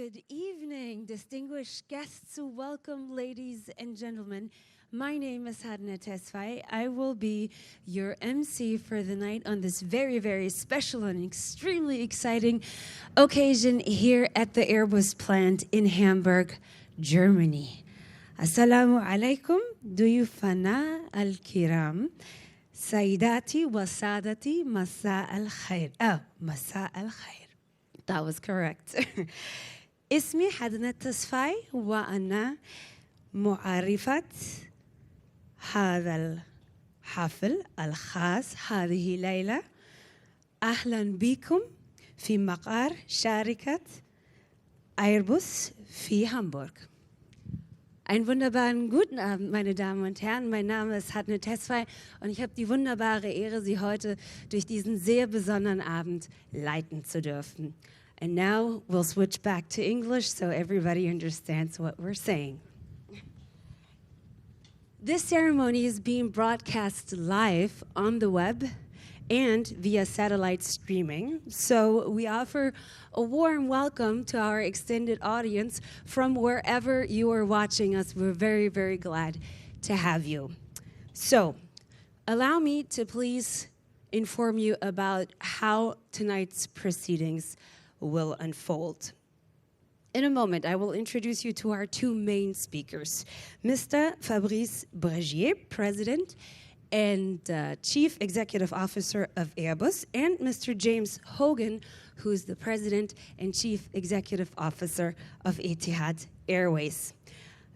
Good evening, distinguished guests. Welcome, ladies and gentlemen. My name is Hadna Tesfaye. I will be your MC for the night on this very, very special and extremely exciting occasion here at the Airbus plant in Hamburg, Germany. Assalamu alaikum, duyufana al-kiram, saidati wa sadati, masa al-khair. Oh, masa al-khair. That was correct. اسمي حدنا تسفاي وأنا معرفة هذا الحفل الخاص هذه ليلة. أهلا بكم في مقر شركة Airbus في Hamburg. Einen wunderbaren guten Abend, meine Damen und Herren. Mein Name ist Hadna Tesfaye und ich habe die wunderbare Ehre, Sie heute durch diesen sehr besonderen Abend leiten zu dürfen. And now we'll switch back to English so everybody understands what we're saying. This ceremony is being broadcast live on the web and via satellite streaming. So we offer a warm welcome to our extended audience from wherever you are watching us. We're very, very glad to have you. So allow me to please inform you about how tonight's proceedings will unfold. In a moment, I will introduce you to our two main speakers, Mr. Fabrice Bregier, President and Chief Executive Officer of Airbus, and Mr. James Hogan, who's the President and Chief Executive Officer of Etihad Airways.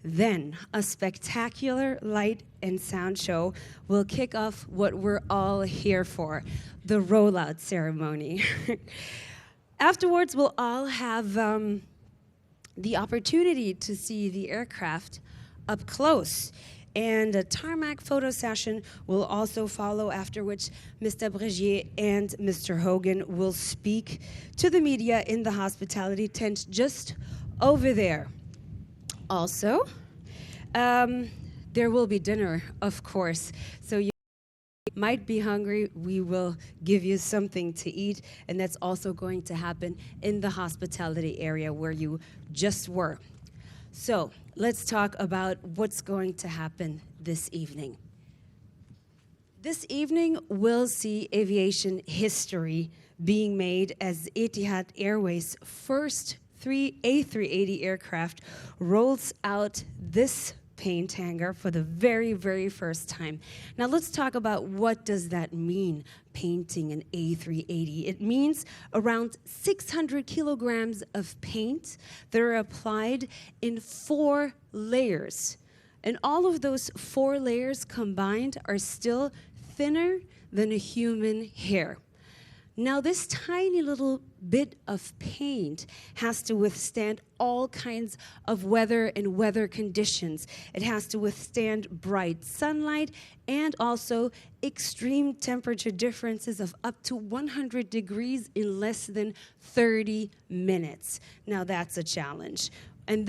Then, a spectacular light and sound show will kick off what we're all here for, the rollout ceremony. Afterwards, we'll all have the opportunity to see the aircraft up close. And a tarmac photo session will also follow, after which Mr. Bregier and Mr. Hogan will speak to the media in the hospitality tent just over there. Also, there will be dinner, of course. So you might be hungry, we will give you something to eat, and that's also going to happen in the hospitality area where you just were. So let's talk about what's going to happen this evening. This evening will see aviation history being made as Etihad Airways' first A380 aircraft rolls out this paint hangar for the very, very first time. Now let's talk about what does that mean, painting an A380. It means around 600 kilograms of paint that are applied in 4 layers. And all of those 4 layers combined are still thinner than a human hair. Now, this tiny little bit of paint has to withstand all kinds of weather and weather conditions. It has to withstand bright sunlight and also extreme temperature differences of up to 100 degrees in less than 30 minutes. Now, that's a challenge. And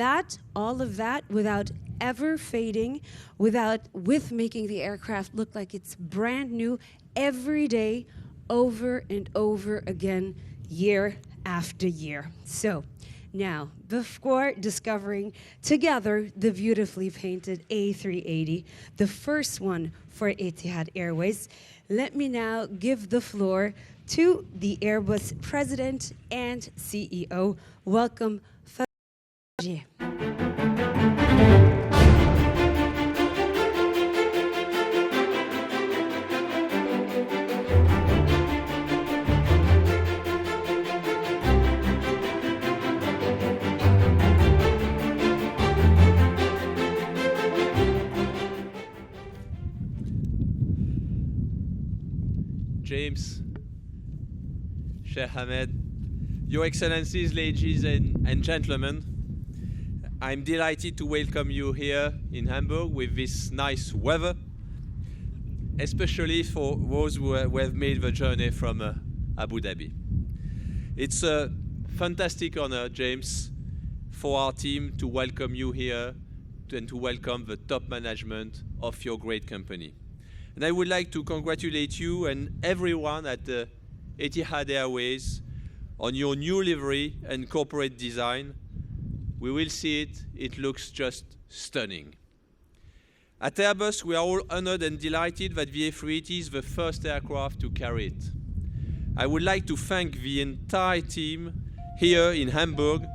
all of that, without ever fading, with making the aircraft look like it's brand new every day, over and over again, year after year. So now, before discovering together the beautifully painted A380, the first one for Etihad Airways, let me now give the floor to the Airbus President and CEO. Welcome, Fabrice. James, Sheikh Ahmed, Your Excellencies, ladies and gentlemen, I'm delighted to welcome you here in Hamburg with this nice weather, especially for those who have made the journey from Abu Dhabi. It's a fantastic honor, James, for our team to welcome you here and to welcome the top management of your great company. And I would like to congratulate you and everyone at Etihad Airways on your new livery and corporate design We will see it. It looks just stunning. At Airbus, we are all honored and delighted that the A380 is the first aircraft to carry it. I would like to thank the entire team here in Hamburg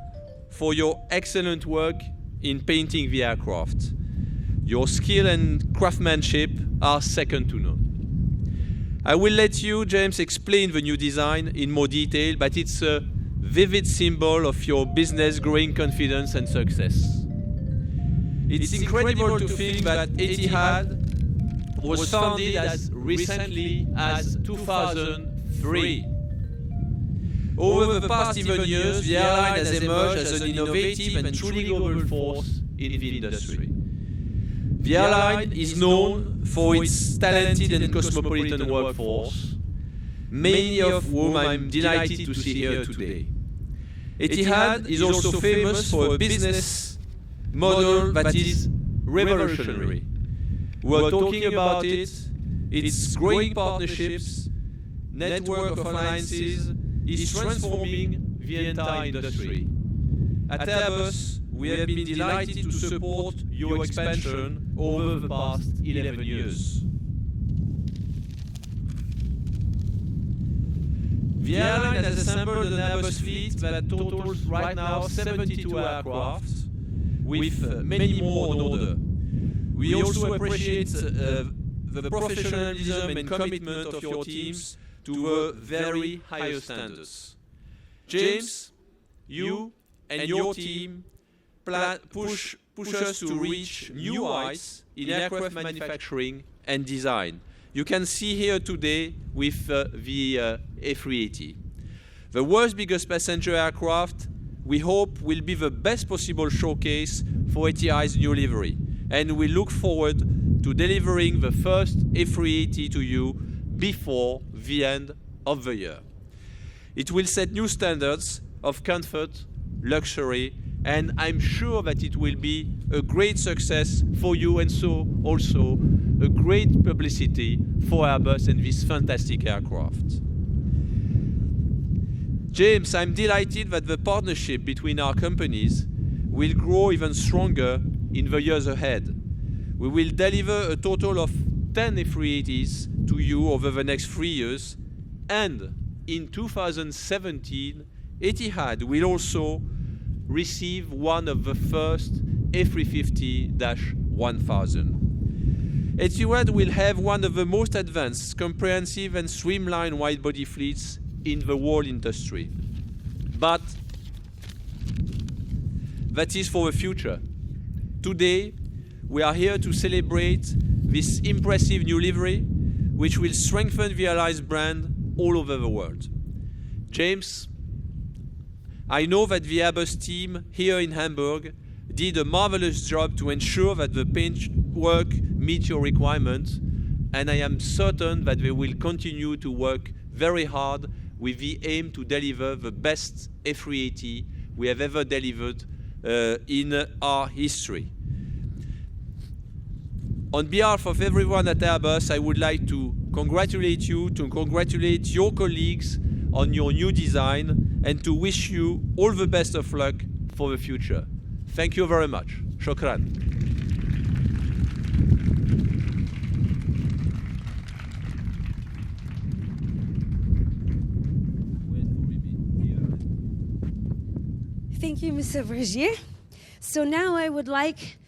for your excellent work in painting the aircraft. Your skill and craftsmanship are second to none. I will let you, James, explain the new design in more detail, but it's a vivid symbol of your business growing confidence and success. It's incredible to think that Etihad was founded as recently as 2003. Over the past 7 years, the airline has emerged as an innovative and truly global force in the industry. The airline is known for its talented and cosmopolitan workforce, many of whom I'm delighted to see here today. Etihad is also famous for a business model that is revolutionary. We're talking about it, its growing partnerships, network of alliances is transforming the entire industry. At Airbus, we have been delighted to support your expansion over the past 11 years. The airline has assembled an Airbus fleet that totals right now 72 aircraft, with many more on order. We also appreciate the professionalism and commitment of your teams to very higher standards. James, you and your team push us to reach new heights in aircraft manufacturing and design. You can see here today with the A380. The world's biggest passenger aircraft, we hope, will be the best possible showcase for Etihad's new livery, and we look forward to delivering the first A380 to you before the end of the year. It will set new standards of comfort, luxury, and I'm sure that it will be a great success for you, and so also a great publicity for Airbus and this fantastic aircraft. James, I'm delighted that the partnership between our companies will grow even stronger in the years ahead. We will deliver a total of 10 A380s to you over the next 3 years, and in 2017, Etihad will also receive one of the first A350-1000. Etihad will have one of the most advanced, comprehensive and streamlined wide-body fleets in the world industry. But that is for the future. Today, we are here to celebrate this impressive new livery, which will strengthen the airline's brand all over the world. James, I know that the Airbus team here in Hamburg did a marvelous job to ensure that the paintwork meets your requirements, and I am certain that they will continue to work very hard with the aim to deliver the best A380 we have ever delivered in our history. On behalf of everyone at Airbus, I would like to congratulate you, to congratulate your colleagues on your new design, and to wish you all the best of luck for the future. Thank you very much. Shukran. Thank you, Mr. Brigier. So now I would like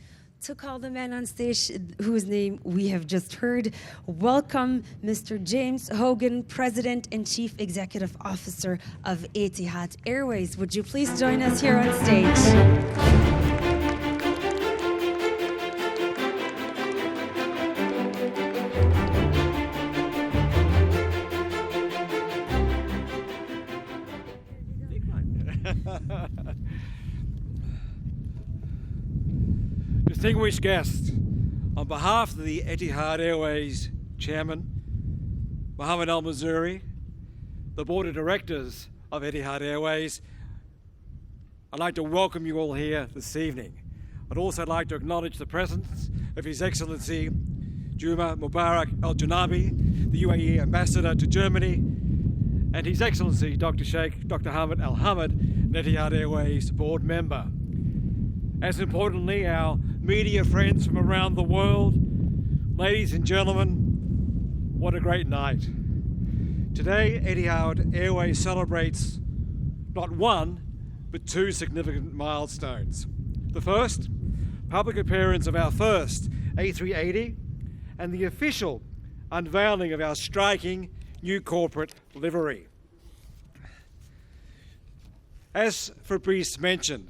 to call the man on stage whose name we have just heard. Welcome, Mr. James Hogan, President and Chief Executive Officer of Etihad Airways. Would you please join us here on stage? Distinguished guests, on behalf of the Etihad Airways Chairman, Mohammed Al Mazuri, the Board of Directors of Etihad Airways, I'd like to welcome you all here this evening. I'd also like to acknowledge the presence of His Excellency Juma Mubarak Al Janabi, the UAE Ambassador to Germany, and His Excellency Dr. Sheikh Dr. Hamid Al Hamid, an Etihad Airways board member. As importantly, our media friends from around the world, ladies and gentlemen, what a great night. Today, Etihad Airways celebrates not one, but two significant milestones. The first, public appearance of our first A380 and the official unveiling of our striking new corporate livery. As Fabrice mentioned,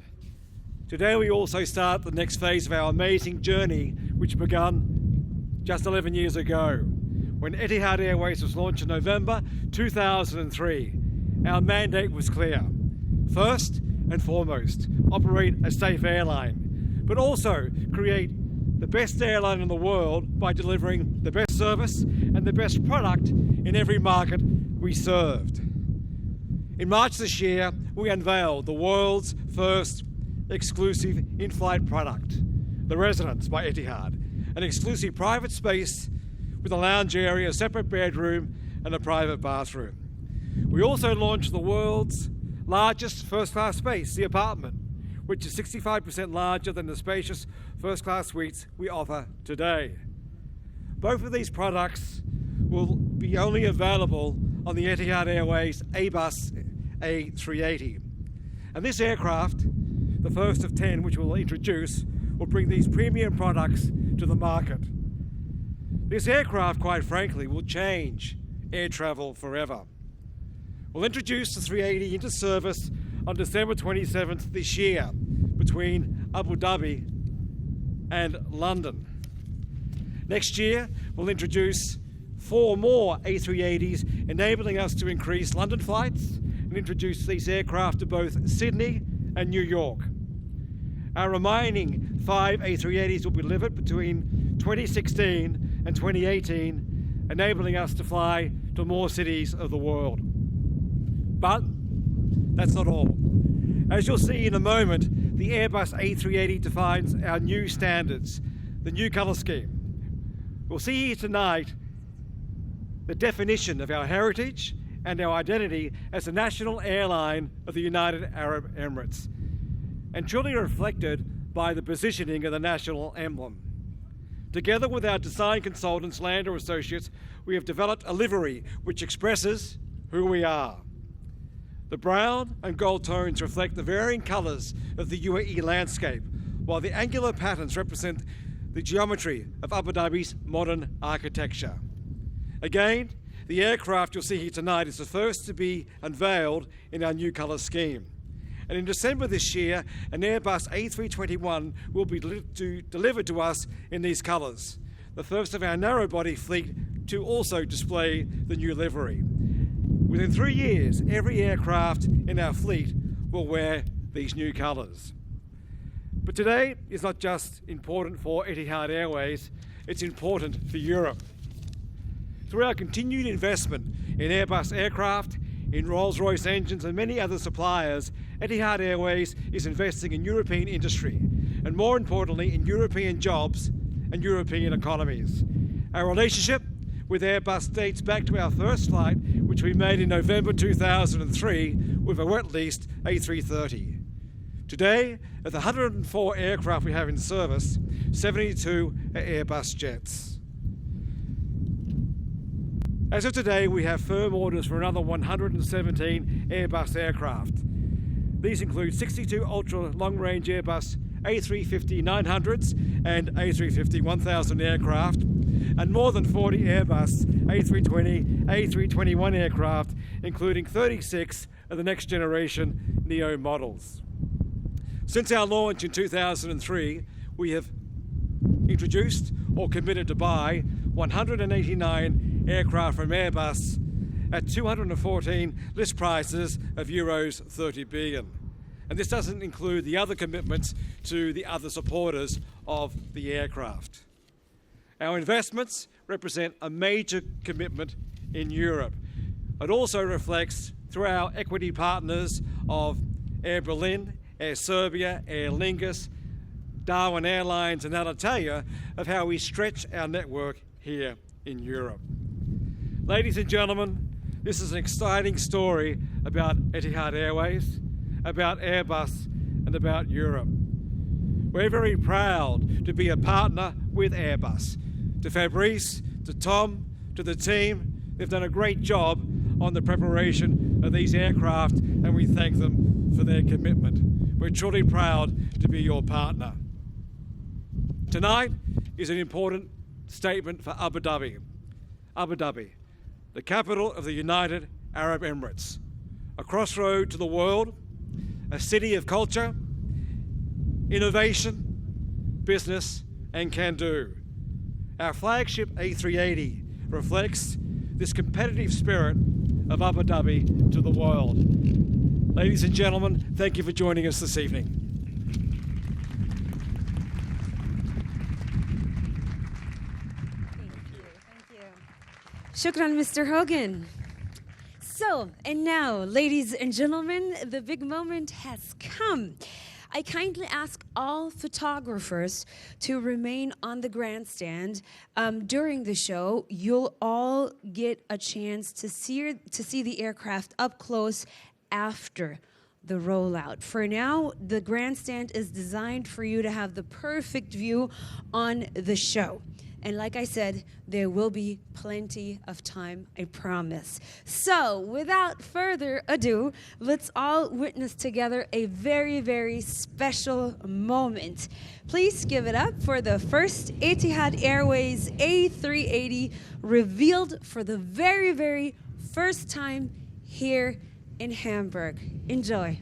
today we also start the next phase of our amazing journey, which began just 11 years ago, when Etihad Airways was launched in November 2003. Our mandate was clear. First and foremost, operate a safe airline, but also create the best airline in the world by delivering the best service and the best product in every market we served. In March this year, we unveiled the world's first exclusive in-flight product, the Residence by Etihad, an exclusive private space with a lounge area, a separate bedroom, and a private bathroom. We also launched the world's largest first-class space, the apartment, which is 65% larger than the spacious first-class suites we offer today. Both of these products will be only available on the Etihad Airways Airbus A380. And this aircraft, the first of 10 which we'll introduce, will bring these premium products to the market. This aircraft, quite frankly, will change air travel forever. We'll introduce the 380 into service on December 27th this year between Abu Dhabi and London. Next year, we'll introduce 4 more A380s, enabling us to increase London flights and introduce these aircraft to both Sydney and New York. Our remaining 5 A380s will be delivered between 2016 and 2018, enabling us to fly to more cities of the world. But that's not all. As you'll see in a moment, the Airbus A380 defines our new standards, the new colour scheme. We'll see here tonight the definition of our heritage and our identity as a national airline of the United Arab Emirates, and truly reflected by the positioning of the national emblem. Together with our design consultants, Lander Associates, we have developed a livery which expresses who we are. The brown and gold tones reflect the varying colours of the UAE landscape, while the angular patterns represent the geometry of Abu Dhabi's modern architecture. Again, the aircraft you'll see here tonight is the first to be unveiled in our new colour scheme. And in December this year, an Airbus A321 will be delivered to us in these colours, the first of our narrow-body fleet to also display the new livery. Within 3 years, every aircraft in our fleet will wear these new colours. But today is not just important for Etihad Airways, it's important for Europe. Through our continued investment in Airbus aircraft, in Rolls-Royce engines and many other suppliers, Etihad Airways is investing in European industry, and more importantly, in European jobs and European economies. Our relationship with Airbus dates back to our first flight, which we made in November 2003 with a wet-leased A330. Today, of the 104 aircraft we have in service, 72 are Airbus jets. As of today, we have firm orders for another 117 Airbus aircraft. These include 62 ultra-long-range Airbus A350-900s and A350-1000 aircraft, and more than 40 Airbus A320, A321 aircraft, including 36 of the next generation Neo models. Since our launch in 2003, we have introduced or committed to buy 189 aircraft from Airbus at 214 list prices of euros 30 billion. And this doesn't include the other commitments to the other supporters of the aircraft. Our investments represent a major commitment in Europe. It also reflects through our equity partners of Air Berlin, Air Serbia, Aer Lingus, Darwin Airlines and Alitalia of how we stretch our network here in Europe. Ladies and gentlemen, this is an exciting story about Etihad Airways, about Airbus and about Europe. We're very proud to be a partner with Airbus. To Fabrice, to Tom, to the team, they've done a great job on the preparation of these aircraft, and we thank them for their commitment. We're truly proud to be your partner. Tonight is an important statement for Abu Dhabi. Abu Dhabi, the capital of the United Arab Emirates, a crossroad to the world, a city of culture, innovation, business, and can-do. Our flagship A380 reflects this competitive spirit of Abu Dhabi to the world. Ladies and gentlemen, thank you for joining us this evening. Thank you. Shukran, Mr. Hogan. So, and now, ladies and gentlemen, the big moment has come. I kindly ask all photographers to remain on the grandstand. During the show, you'll all get a chance to see the aircraft up close after the rollout. For now, the grandstand is designed for you to have the perfect view on the show. And like I said, there will be plenty of time, I promise. So, without further ado, let's all witness together a very, very special moment. Please give it up for the first Etihad Airways A380 revealed for the very, very first time here in Hamburg. Enjoy.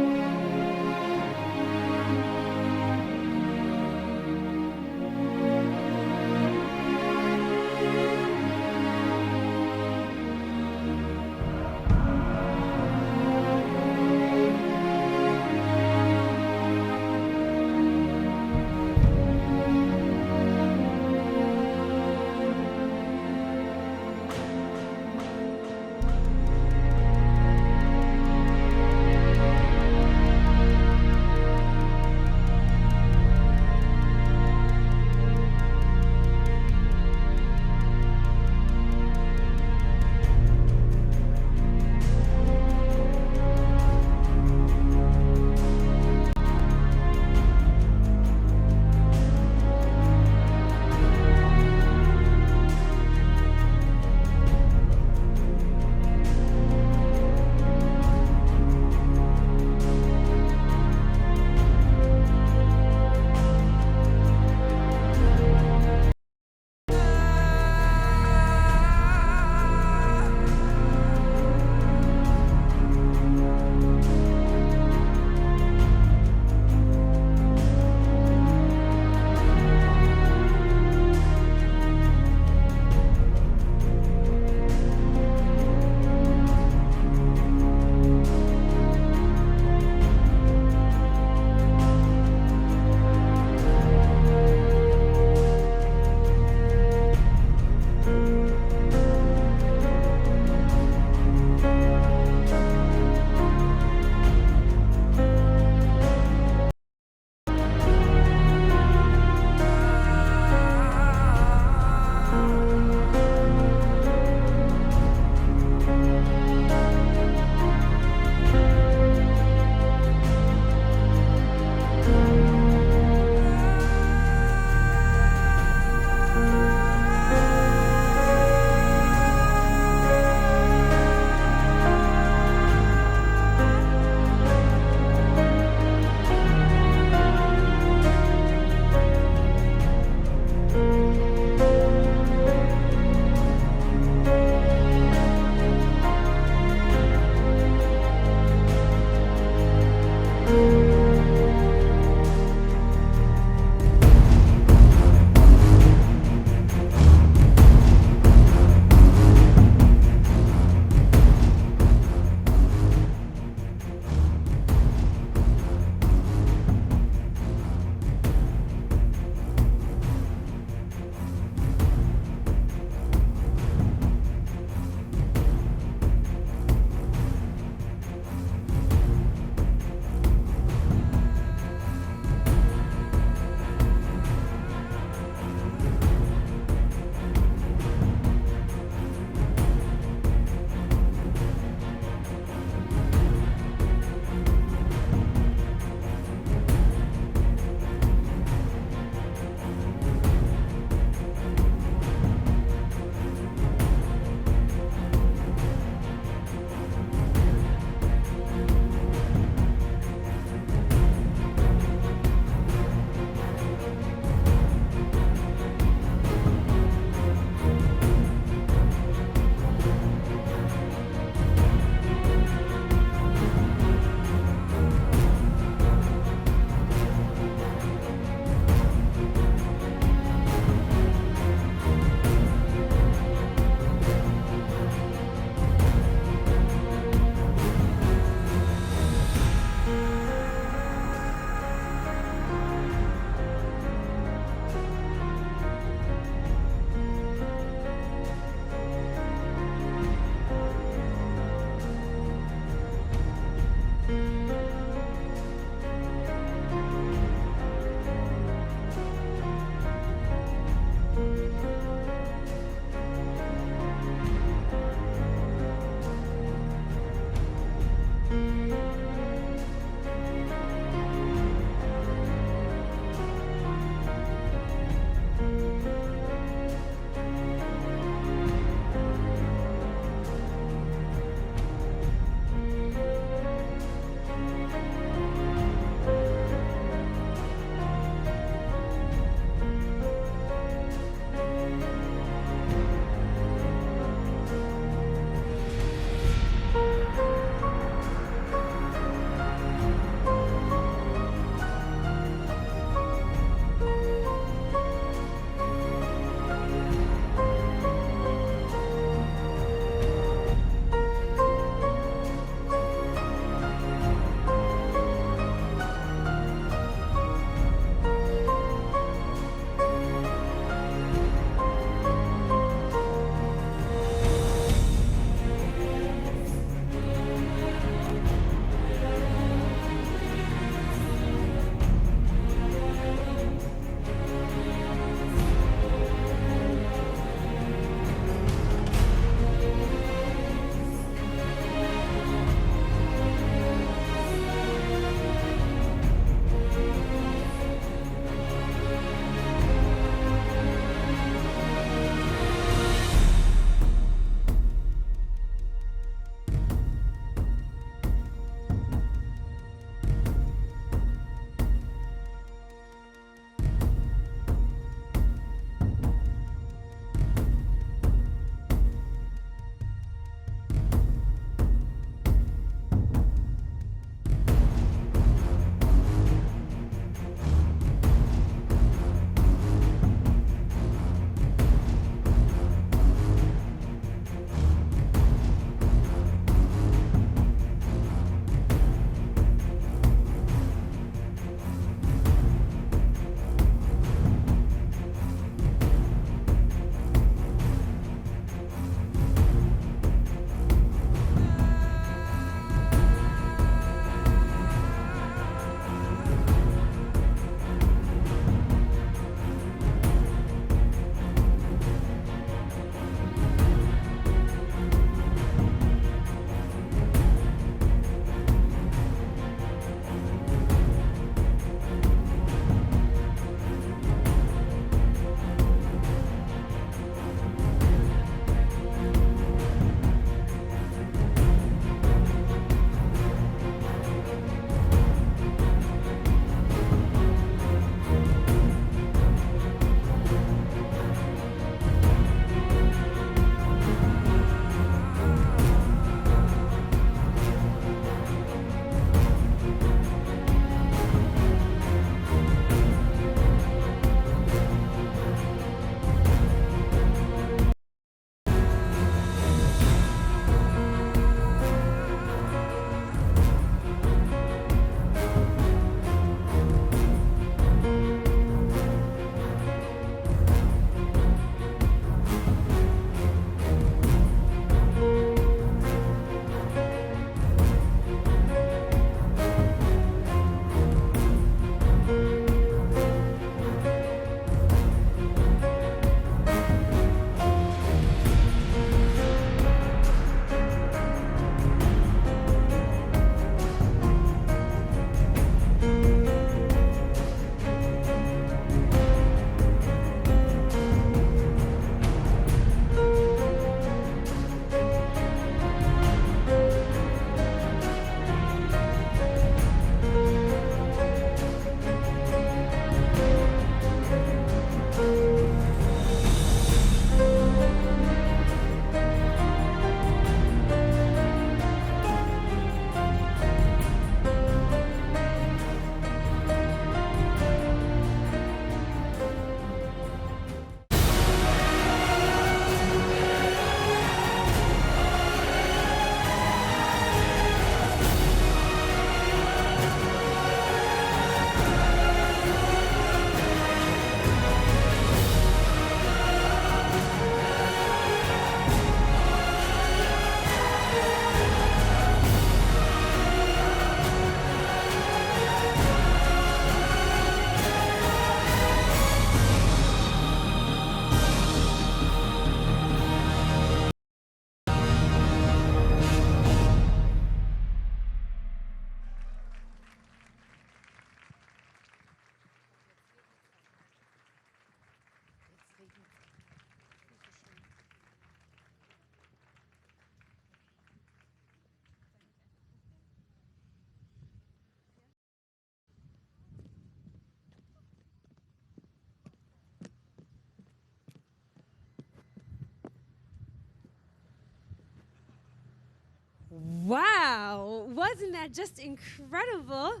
Wow, wasn't that just incredible?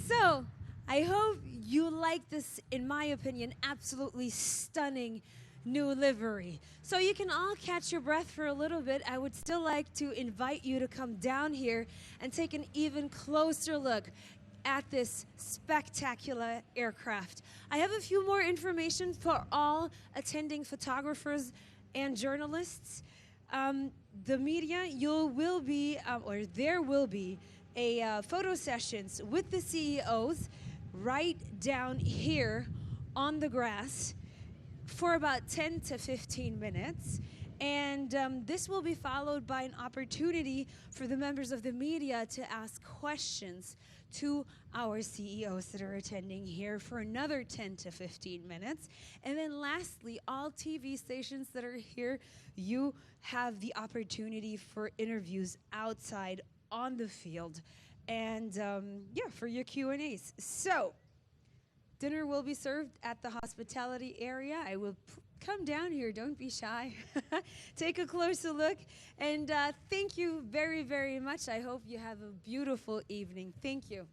So, I hope you like this, in my opinion, absolutely stunning new livery. So you can all catch your breath for a little bit. I would still like to invite you to come down here and take an even closer look at this spectacular aircraft. I have a few more information for all attending photographers and journalists. The media, there will be a photo sessions with the CEOs right down here on the grass for about 10 to 15 minutes. And this will be followed by an opportunity for the members of the media to ask questions to our CEOs that are attending here for another 10 to 15 minutes. And then lastly, all TV stations that are here, you have the opportunity for interviews outside on the field and for your Q&As. So dinner will be served at the hospitality area. I will come down here, don't be shy. Take a closer look. And thank you very, very much. I hope you have a beautiful evening. Thank you.